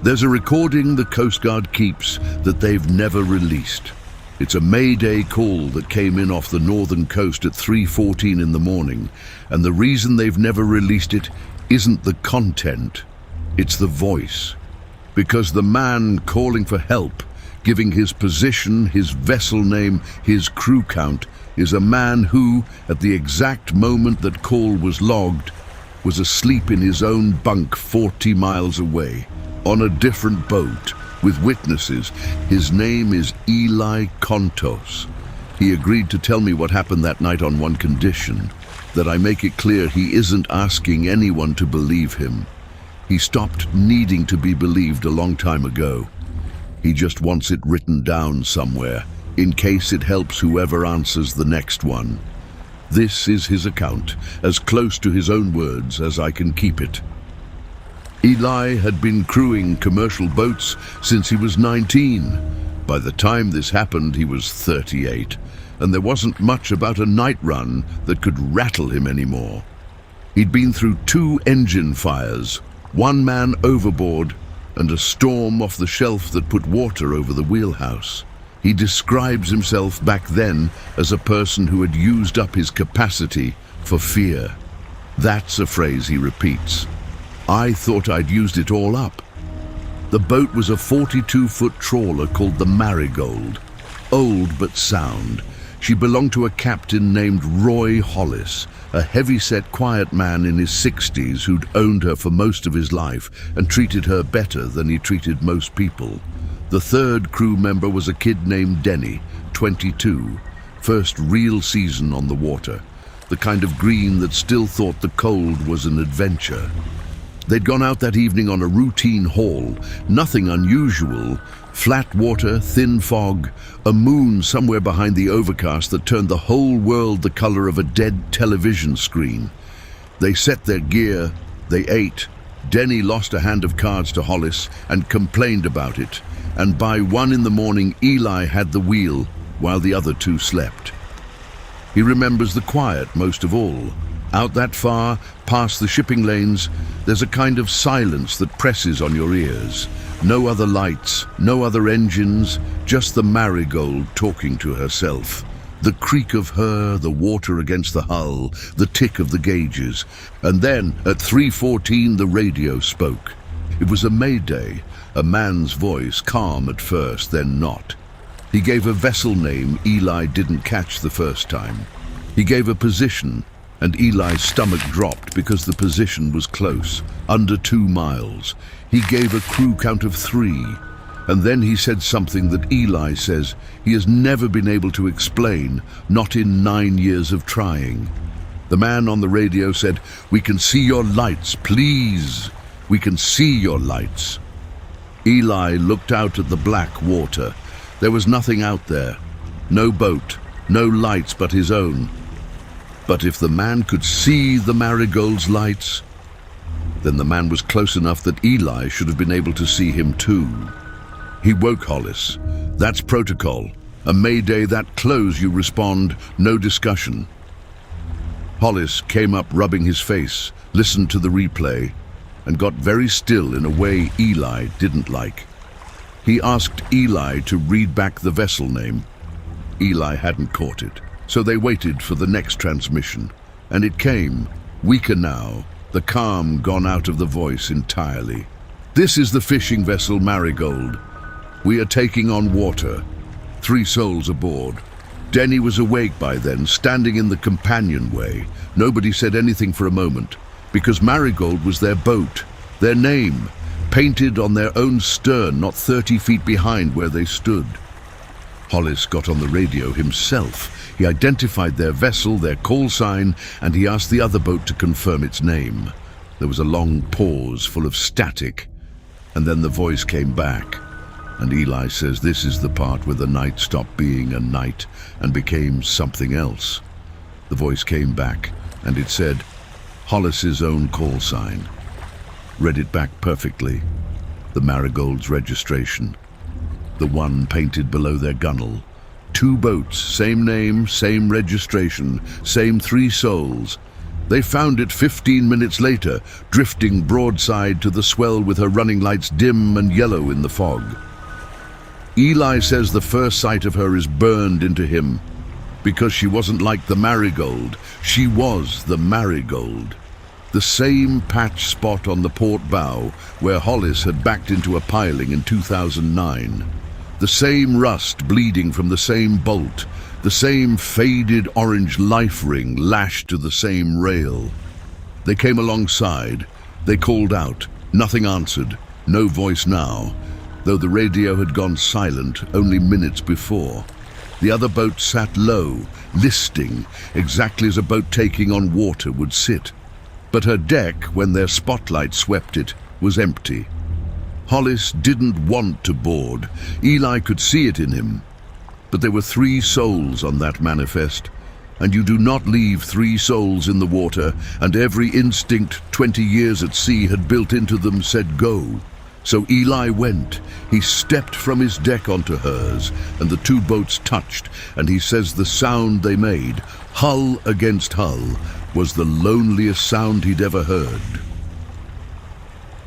There's a recording the Coast Guard keeps that they've never released. It's a Mayday call that came in off the northern coast at 3:14 in the morning, and the reason they've never released it isn't the content, it's the voice. Because the man calling for help, giving his position, his vessel name, his crew count, is a man who, at the exact moment that call was logged, was asleep in his own bunk 40 miles away, on a different boat, with witnesses. His name is Eli Contos. He agreed to tell me what happened that night on one condition, that I make it clear he isn't asking anyone to believe him. He stopped needing to be believed a long time ago. He just wants it written down somewhere, in case it helps whoever answers the next one. This is his account, as close to his own words as I can keep it. Eli had been crewing commercial boats since he was 19. By the time this happened, he was 38, and there wasn't much about a night run that could rattle him anymore. He'd been through 2 engine fires, 1 man overboard, and a storm off the shelf that put water over the wheelhouse. He describes himself back then as a person who had used up his capacity for fear. That's a phrase he repeats. I thought I'd used it all up. The boat was a 42-foot trawler called the Marigold. Old but sound. She belonged to a captain named Roy Hollis, a heavy-set, quiet man in his 60s who'd owned her for most of his life and treated her better than he treated most people. The third crew member was a kid named Denny, 22, first real season on the water, the kind of green that still thought the cold was an adventure. They'd gone out that evening on a routine haul, nothing unusual. Flat water, thin fog, a moon somewhere behind the overcast that turned the whole world the color of a dead television screen. They set their gear, they ate. Denny lost a hand of cards to Hollis and complained about it, and by 1 in the morning Eli had the wheel while the other 2 slept. He remembers the quiet most of all. Out that far, past the shipping lanes, there's a kind of silence that presses on your ears. No other lights, no other engines, just the Marigold talking to herself. The creak of her, the water against the hull, the tick of the gauges. And then, at 3:14, the radio spoke. It was a Mayday, a man's voice, calm at first, then not. He gave a vessel name Eli didn't catch the first time. He gave a position, and Eli's stomach dropped because the position was close, under 2 miles. He gave a crew count of 3, and then he said something that Eli says he has never been able to explain, not in 9 years of trying. The man on the radio said, "We can see your lights, please. We can see your lights." Eli looked out at the black water. There was nothing out there. No boat, no lights but his own. But if the man could see the Marigold's lights, then the man was close enough that Eli should have been able to see him too. He woke Hollis. That's protocol. A Mayday that close, you respond, no discussion. Hollis came up rubbing his face, listened to the replay, and got very still in a way Eli didn't like. He asked Eli to read back the vessel name. Eli hadn't caught it. So they waited for the next transmission, and it came, weaker now, the calm gone out of the voice entirely. "This is the fishing vessel Marigold. We are taking on water. 3 souls aboard." Denny was awake by then, standing in the companionway. Nobody said anything for a moment, because Marigold was their boat, their name, painted on their own stern, not 30 feet behind where they stood. Hollis got on the radio himself. He identified their vessel, their call sign, and he asked the other boat to confirm its name. There was a long pause full of static, and then the voice came back. And Eli says this is the part where the night stopped being a night and became something else. The voice came back, and it said, Hollis's own call sign. Read it back perfectly. The Marigold's registration. The one painted below their gunwale. 2 boats, same name, same registration, same 3 souls. They found it 15 minutes later, drifting broadside to the swell with her running lights dim and yellow in the fog. Eli says the first sight of her is burned into him, because she wasn't like the Marigold. She was the Marigold. The same patch spot on the port bow where Hollis had backed into a piling in 2009. The same rust bleeding from the same bolt. The same faded orange life ring lashed to the same rail. They came alongside. They called out. Nothing answered. No voice now, though the radio had gone silent only minutes before. The other boat sat low, listing, exactly as a boat taking on water would sit. But her deck, when their spotlight swept it, was empty. Hollis didn't want to board. Eli could see it in him. But there were 3 souls on that manifest, and you do not leave 3 souls in the water, and every instinct 20 years at sea had built into them said go. So Eli went. He stepped from his deck onto hers, and the 2 boats touched, and he says the sound they made, hull against hull, was the loneliest sound he'd ever heard.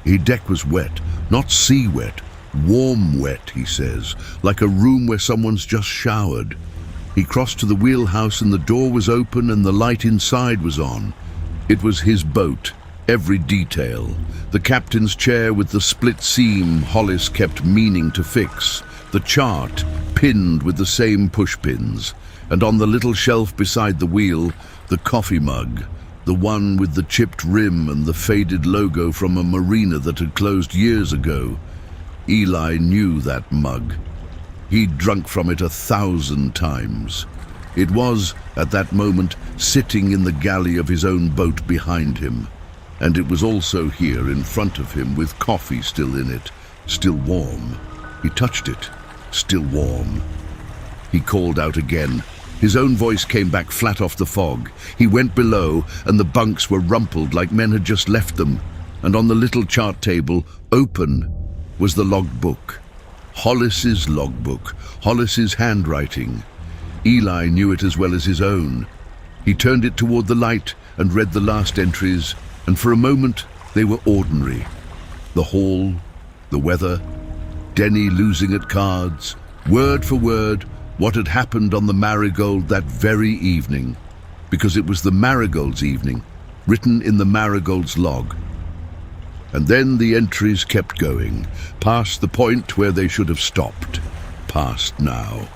His deck was wet, not sea wet, warm wet, he says, like a room where someone's just showered. He crossed to the wheelhouse and the door was open and the light inside was on. It was his boat, every detail. The captain's chair with the split seam Hollis kept meaning to fix. The chart, pinned with the same pushpins. And on the little shelf beside the wheel, the coffee mug, the one with the chipped rim and the faded logo from a marina that had closed years ago. Eli knew that mug. He'd drunk from it 1,000 times. It was, at that moment, sitting in the galley of his own boat behind him. And it was also here in front of him with coffee still in it, still warm. He touched it, still warm. He called out again. His own voice came back flat off the fog. He went below, and the bunks were rumpled like men had just left them. And on the little chart table, open, was the logbook. Hollis's logbook, Hollis's handwriting. Eli knew it as well as his own. He turned it toward the light and read the last entries, and for a moment they were ordinary. The hall, the weather, Denny losing at cards, word for word, what had happened on the Marigold that very evening, because it was the Marigold's evening, written in the Marigold's log. And then the entries kept going, past the point where they should have stopped, past now.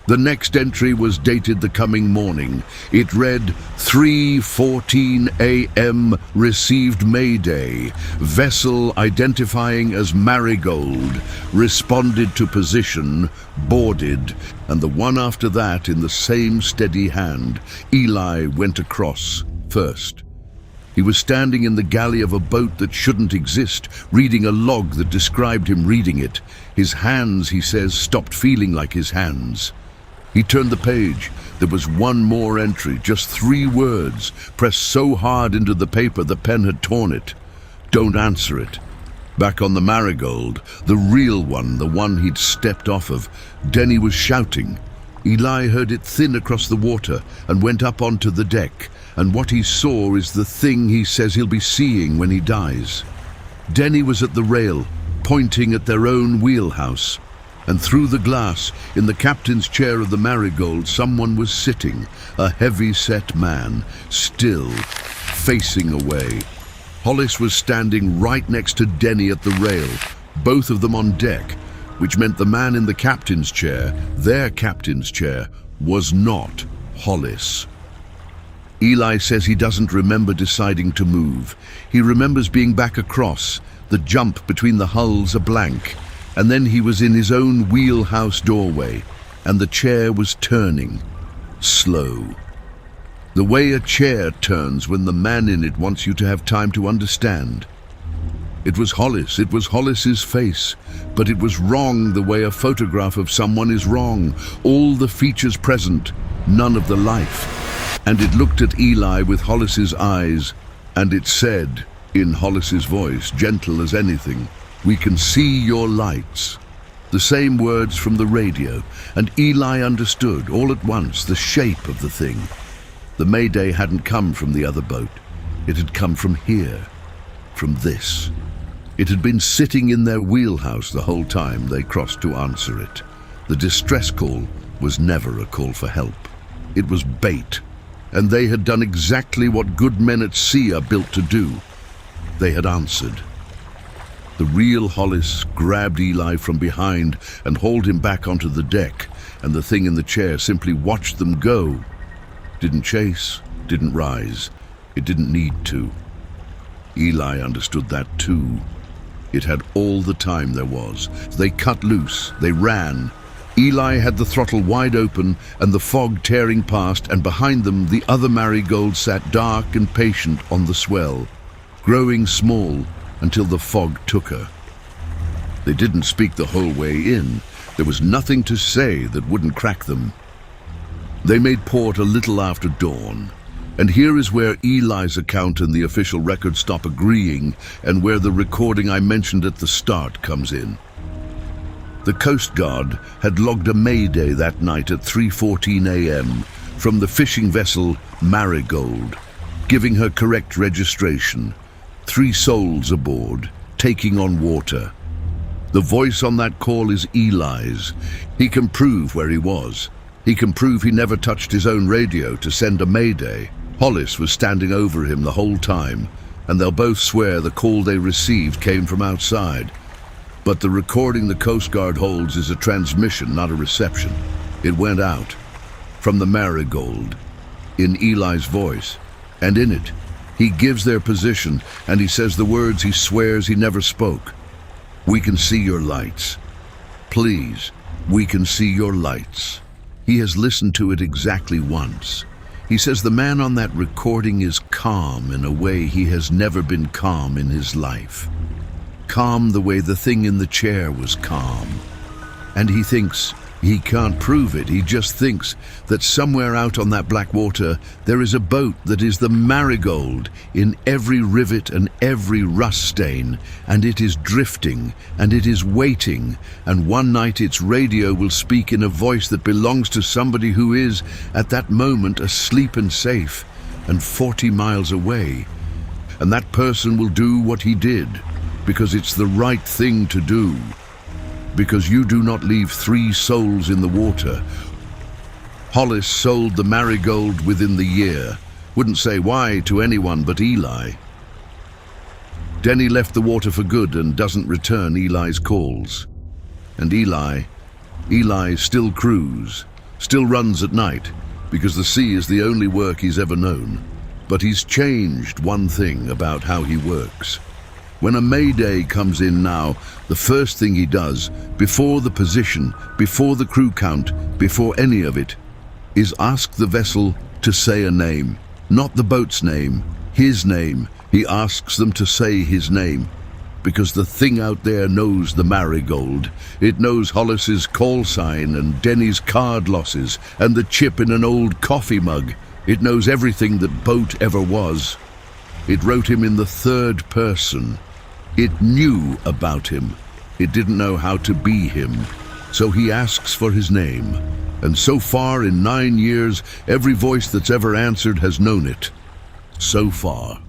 The next entry was dated the coming morning. It read, 3:14 a.m. received Mayday. Vessel identifying as Marigold. Responded to position. Boarded. And the one after that, in the same steady hand, Eli went across first. He was standing in the galley of a boat that shouldn't exist, reading a log that described him reading it. His hands, he says, stopped feeling like his hands. He turned the page. There was one more entry, just 3 words, pressed so hard into the paper the pen had torn it. Don't answer it. Back on the Marigold, the real one, the one he'd stepped off of, Denny was shouting. Eli heard it thin across the water and went up onto the deck, and what he saw is the thing he says he'll be seeing when he dies. Denny was at the rail, pointing at their own wheelhouse. And through the glass, in the captain's chair of the Marigold, someone was sitting, a heavy-set man, still, facing away. Hollis was standing right next to Denny at the rail, both of them on deck, which meant the man in the captain's chair, their captain's chair, was not Hollis. Eli says he doesn't remember deciding to move. He remembers being back across, the jump between the hulls a blank. And then he was in his own wheelhouse doorway, and the chair was turning, slow. The way a chair turns when the man in it wants you to have time to understand. It was Hollis, it was Hollis's face, but it was wrong the way a photograph of someone is wrong. All the features present, none of the life. And it looked at Eli with Hollis's eyes, and it said, in Hollis's voice, gentle as anything, "We can see your lights." The same words from the radio, and Eli understood all at once the shape of the thing. The Mayday hadn't come from the other boat. It had come from here, from this. It had been sitting in their wheelhouse the whole time they crossed to answer it. The distress call was never a call for help. It was bait, and they had done exactly what good men at sea are built to do. They had answered. The real Hollis grabbed Eli from behind and hauled him back onto the deck, and the thing in the chair simply watched them go. Didn't chase, didn't rise. It didn't need to. Eli understood that too. It had all the time there was. They cut loose, they ran. Eli had the throttle wide open and the fog tearing past, and behind them the other Marigold sat dark and patient on the swell, growing small until the fog took her. They didn't speak the whole way in. There was nothing to say that wouldn't crack them. They made port a little after dawn, and here is where Eli's account and the official record stop agreeing, and where the recording I mentioned at the start comes in. The Coast Guard had logged a Mayday that night at 3:14 a.m. from the fishing vessel Marigold, giving her correct registration. 3 souls aboard, taking on water. The voice on that call is Eli's. He can prove where he was. He can prove he never touched his own radio to send a Mayday. Hollis was standing over him the whole time, and they'll both swear the call they received came from outside. But the recording the Coast Guard holds is a transmission, not a reception. It went out, from the Marigold, in Eli's voice, and in it, he gives their position, and he says the words he swears he never spoke. "We can see your lights. Please, we can see your lights." He has listened to it exactly once. He says the man on that recording is calm in a way he has never been calm in his life. Calm the way the thing in the chair was calm. And he thinks he can't prove it. He just thinks that somewhere out on that black water there is a boat that is the Marigold in every rivet and every rust stain, and it is drifting, and it is waiting, and one night its radio will speak in a voice that belongs to somebody who is, at that moment, asleep and safe, and 40 miles away. And that person will do what he did, because it's the right thing to do. Because you do not leave 3 souls in the water. Hollis sold the Marigold within the year. Wouldn't say why to anyone but Eli. Denny left the water for good and doesn't return Eli's calls. And Eli still crews, still runs at night, because the sea is the only work he's ever known. But he's changed one thing about how he works. When a Mayday comes in now, the first thing he does, before the position, before the crew count, before any of it, is ask the vessel to say a name. Not the boat's name, his name. He asks them to say his name. Because the thing out there knows the Marigold. It knows Hollis's call sign and Denny's card losses and the chip in an old coffee mug. It knows everything that boat ever was. It wrote him in the 3rd person. It knew about him. It didn't know how to be him. So he asks for his name. And so far in 9 years, every voice that's ever answered has known it. So far.